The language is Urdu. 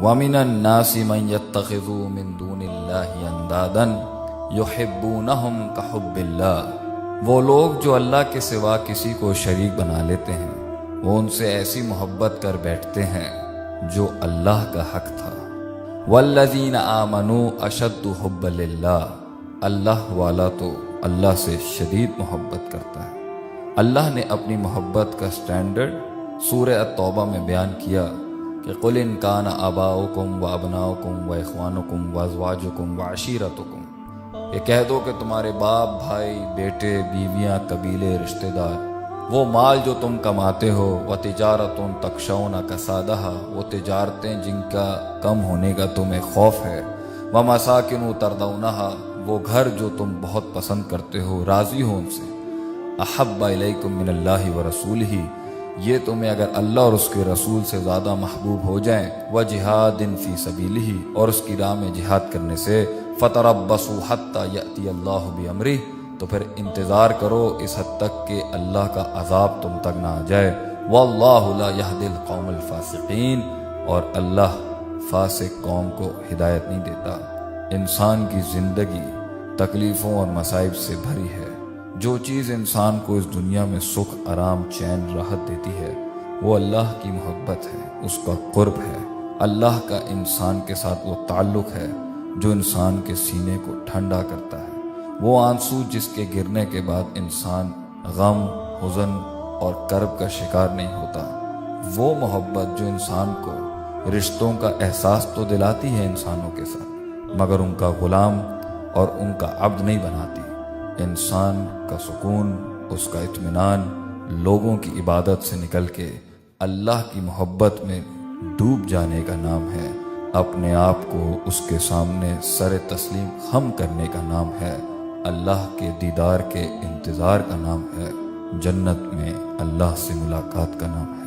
وَمِنَ النَّاسِ مَن يَتَّخِذُ مِن دُونِ اللَّهِ أَندَادًا يُحِبُّونَهُمْ كَحُبِّ اللَّهِ، وہ لوگ جو اللہ کے سوا کسی کو شریک بنا لیتے ہیں وہ ان سے ایسی محبت کر بیٹھتے ہیں جو اللہ کا حق تھا۔ وَالَّذِينَ آمَنُوا أَشَدُّ حُبًّا لِلَّهِ، اللہ والا تو اللہ سے شدید محبت کرتا ہے۔ اللہ نے اپنی محبت کا سٹینڈرڈ سورہ التوبہ میں بیان کیا کہ قُلْ إِنْ كَانَ آبَاؤُكُمْ وَأَبْنَاؤُكُمْ وَإِخْوَانُكُمْ وَأَزْوَاجُكُمْ وَعَشِيرَتُكُمْ، یہ کہہ دو کہ تمہارے باپ، بھائی، بیٹے، بیویاں، قبیلے، رشتہ دار، وہ مال جو تم کماتے ہو، وَتِجَارَةٌ تَخْشَوْنَ كَسَادَهَا، وہ تجارتیں جن کا کم ہونے کا تمہیں خوف ہے، وَمَسَاكِنُ تَرْضَوْنَهَا، وہ گھر جو تم بہت پسند کرتے ہو، راضی ہو ان سے، أَحَبَّ إِلَيْكُم مِّنَ اللَّهِ وَرَسُولِهِ، یہ تمہیں اگر اللہ اور اس کے رسول سے زیادہ محبوب ہو جائیں، وَجِهَادٍ فِي سَبِيلِهِ، اور اس کی راہ میں جہاد کرنے سے، فَتَرَبَّصُوا حَتَّى يَأْتِيَ اللَّهُ بِأَمْرِهِ، تو پھر انتظار کرو اس حد تک کہ اللہ کا عذاب تم تک نہ آ جائے، وَاللَّهُ لَا يَهْدِي الْقَوْمَ الْفَاسِقِينَ، اور اللہ فاسق قوم کو ہدایت نہیں دیتا۔ انسان کی زندگی تکلیفوں اور مصائب سے بھری ہے۔ جو چیز انسان کو اس دنیا میں سکھ، آرام، چین، راحت دیتی ہے وہ اللہ کی محبت ہے، اس کا قرب ہے، اللہ کا انسان کے ساتھ وہ تعلق ہے جو انسان کے سینے کو ٹھنڈا کرتا ہے، وہ آنسو جس کے گرنے کے بعد انسان غم، حزن اور کرب کا شکار نہیں ہوتا، وہ محبت جو انسان کو رشتوں کا احساس تو دلاتی ہے انسانوں کے ساتھ، مگر ان کا غلام اور ان کا عبد نہیں بناتی۔ انسان کا سکون، اس کا اطمینان لوگوں کی عبادت سے نکل کے اللہ کی محبت میں ڈوب جانے کا نام ہے، اپنے آپ کو اس کے سامنے سر تسلیم خم کرنے کا نام ہے، اللہ کے دیدار کے انتظار کا نام ہے، جنت میں اللہ سے ملاقات کا نام ہے۔